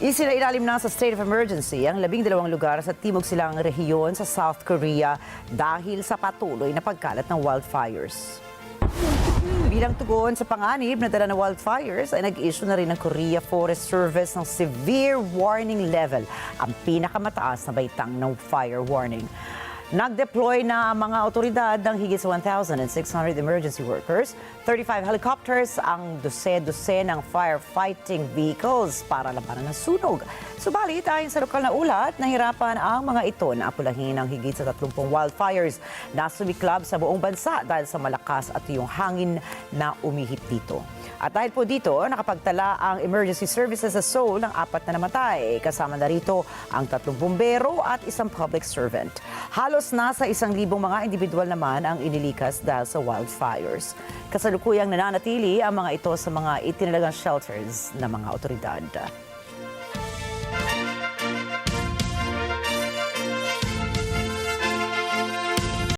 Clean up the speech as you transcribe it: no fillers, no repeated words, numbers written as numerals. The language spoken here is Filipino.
Isinailalim na sa state of emergency ang 12 lugar sa timog-silangang rehiyon sa South Korea dahil sa patuloy na pagkalat ng wildfires. Bilang tugon sa panganib na dala ng wildfires ay nag-issue na rin ng Korea Forest Service ng severe warning level, ang pinakamataas na baitang ng fire warning. Nag-deploy na mga otoridad ng higit sa 1,600 emergency workers, 35 helicopters, ang dose-dose ng firefighting vehicles para labanan ng sunog. Subalit, ayon sa lokal na ulat, nahirapan ang mga ito na apulahin ng higit sa 30 wildfires na sumiklab sa buong bansa dahil sa malakas at yung hangin na umihip dito. At dahil po dito, nakapagtala ang emergency services sa Seoul ng 4 na namatay. Kasama na rito ang 3 bumbero at 1 public servant. Halos nasa 1,000 mga individual naman ang inilikas dahil sa wildfires. Kasalukuyang nananatili ang mga ito sa mga itinalagang shelters ng mga otoridad.